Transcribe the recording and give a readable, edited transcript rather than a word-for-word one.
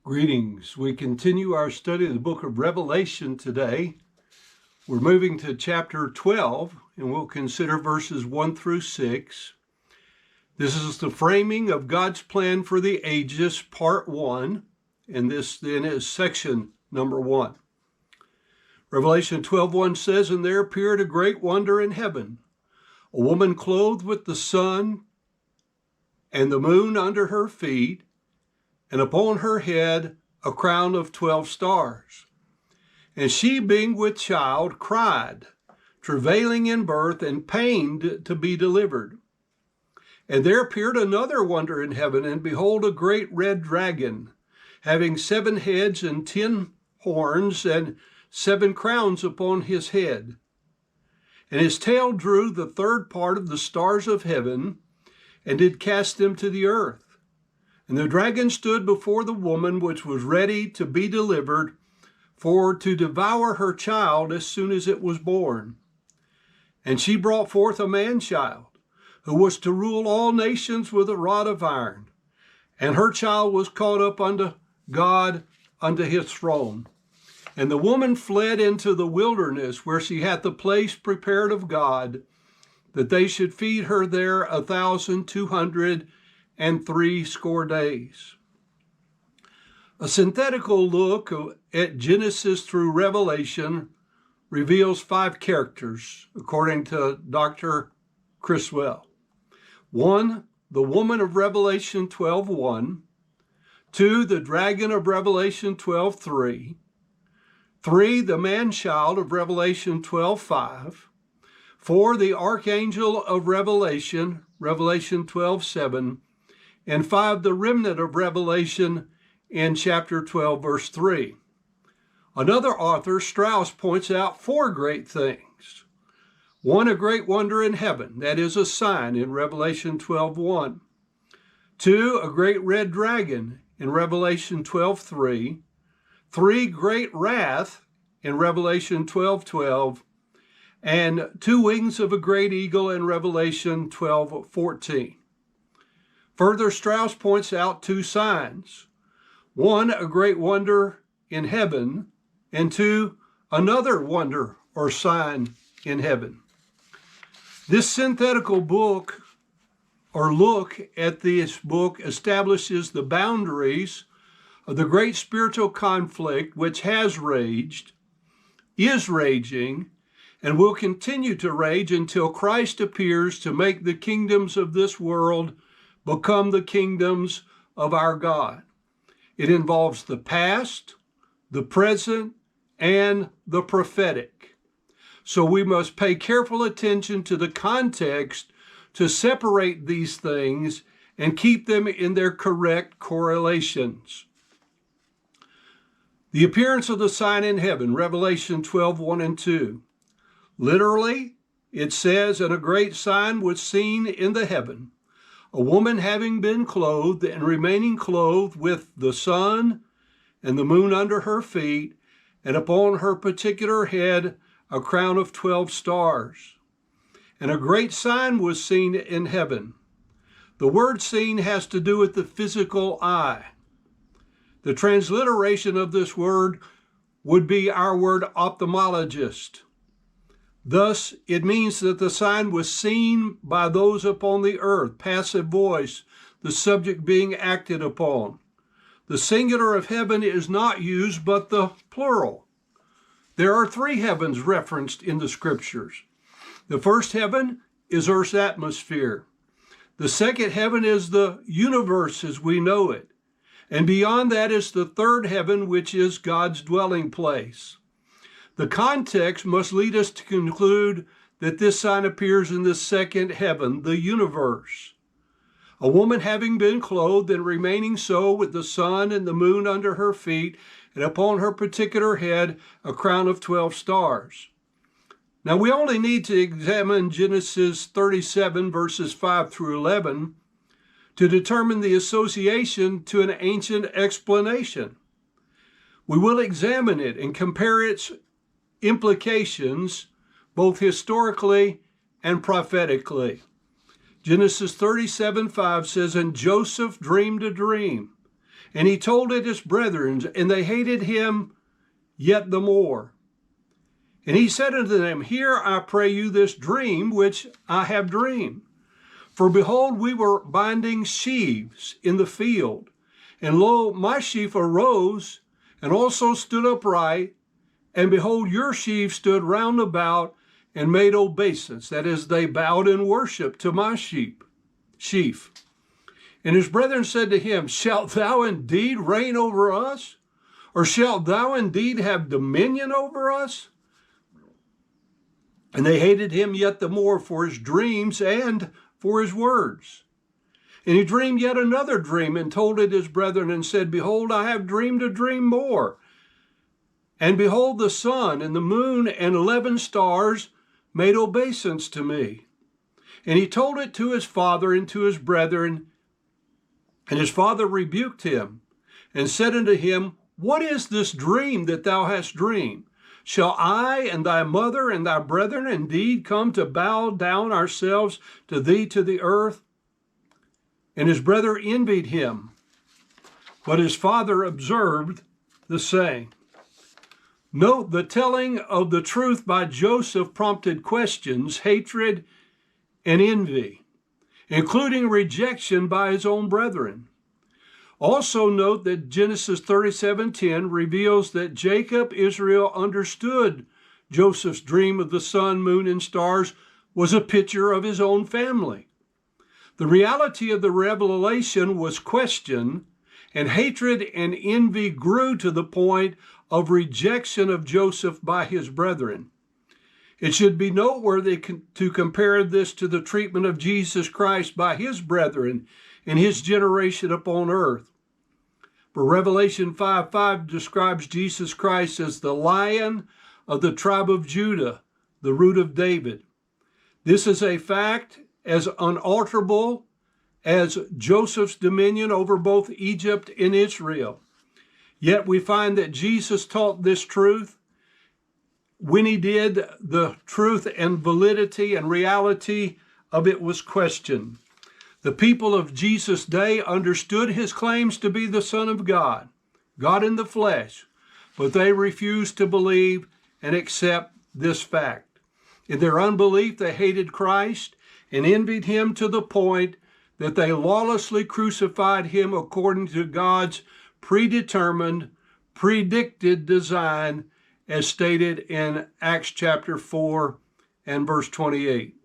Greetings. We continue our study of the book of Revelation today. We're moving to chapter 12, and we'll consider verses 1 through 6. This is the framing of God's plan for the ages, part 1, and this then is section number 1. Revelation 12:1 says, "And there appeared a great wonder in heaven, a woman clothed with the sun and the moon under her feet, and upon her head a crown of 12 stars. And she, being with child, cried, travailing in birth and pained to be delivered. And there appeared another wonder in heaven, and behold, a great red dragon, having 7 heads and 10 horns, and 7 crowns upon his head. And his tail drew the third part of the stars of heaven, and did cast them to the earth. And the dragon stood before the woman which was ready to be delivered, for to devour her child as soon as it was born. And she brought forth a man-child, who was to rule all nations with a rod of iron. And her child was caught up unto God, unto his throne. And the woman fled into the wilderness, where she hath a place prepared of God, that they should feed her there 1,260 days." A synthetical look at Genesis through Revelation reveals 5 characters, according to Dr. Criswell. 1, the woman of Revelation 12:1. 2, the dragon of Revelation 12:3. 3, the man-child of Revelation 12:5. 4, the archangel of Revelation 12:7. And 5, the remnant of Revelation in chapter 12, verse 3. Another author, Strauss, points out 4 great things. 1, a great wonder in heaven, that is a sign in Revelation 12:1. 2, a great red dragon in Revelation 12:3. 3, great wrath in Revelation 12:12. And 2 wings of a great eagle in Revelation 12:14. Further, Strauss points out 2 signs. 1, a great wonder in heaven, and 2, another wonder or sign in heaven. This synthetical book, or look at this book, establishes the boundaries of the great spiritual conflict which has raged, is raging, and will continue to rage until Christ appears to make the kingdoms of this world become the kingdoms of our God. It involves the past, the present, and the prophetic. So we must pay careful attention to the context to separate these things and keep them in their correct correlations. The appearance of the sign in heaven, Revelation 12:1 and 2. Literally, it says, "And a great sign was seen in the heaven, a woman having been clothed and remaining clothed with the sun and the moon under her feet, and upon her particular head a crown of 12 stars. And a great sign was seen in heaven." The word "seen" has to do with the physical eye. The transliteration of this word would be our word ophthalmologist. Thus, it means that the sign was seen by those upon the earth, passive voice, the subject being acted upon. The singular of heaven is not used, but the plural. There are 3 heavens referenced in the scriptures. The first heaven is Earth's atmosphere. The second heaven is the universe as we know it. And beyond that is the third heaven, which is God's dwelling place. The context must lead us to conclude that this sign appears in the second heaven, the universe. A woman having been clothed and remaining so with the sun and the moon under her feet, and upon her particular head a crown of 12 stars. Now we only need to examine Genesis 37 verses 5 through 11 to determine the association to an ancient explanation. We will examine it and compare its implications both historically and prophetically. Genesis 37:5 says, "And Joseph dreamed a dream, And he told it his brethren, and they hated him yet the more. And he said unto them, Hear, I pray you, this dream which I have dreamed. For behold, we were binding sheaves in the field, and lo, my sheaf arose, and also stood upright, and behold, your sheaves stood round about, and made obeisance. That is, they bowed in worship to my sheaf. And his brethren said to him, Shalt thou indeed reign over us? Or shalt thou indeed have dominion over us? And they hated him yet the more for his dreams and for his words. And he dreamed yet another dream, and told it his brethren, and said, Behold, I have dreamed a dream more. And behold, the sun and the moon and 11 stars made obeisance to me. And he told it to his father and to his brethren. And his father rebuked him, and said unto him, What is this dream that thou hast dreamed? Shall I and thy mother and thy brethren indeed come to bow down ourselves to thee to the earth? And his brother envied him, but his father observed the saying. Note, the telling of the truth by Joseph prompted questions, hatred, and envy, including rejection by his own brethren. Also note that Genesis 37:10 reveals that Israel understood Joseph's dream of the sun, moon, and stars was a picture of his own family. The reality of the revelation was questioned, and hatred and envy grew to the point of rejection of Joseph by his brethren. It should be noteworthy to compare this to the treatment of Jesus Christ by his brethren in his generation upon earth. For Revelation 5:5 describes Jesus Christ as the Lion of the tribe of Judah, the root of David. This is a fact as unalterable as Joseph's dominion over both Egypt and Israel. Yet we find that Jesus taught this truth. When he did, the truth and validity and reality of it was questioned. The people of Jesus' day understood his claims to be the Son of God, God in the flesh, but they refused to believe and accept this fact. In their unbelief, they hated Christ and envied him to the point that they lawlessly crucified him according to God's predetermined, predicted design, as stated in Acts chapter 4 and verse 28.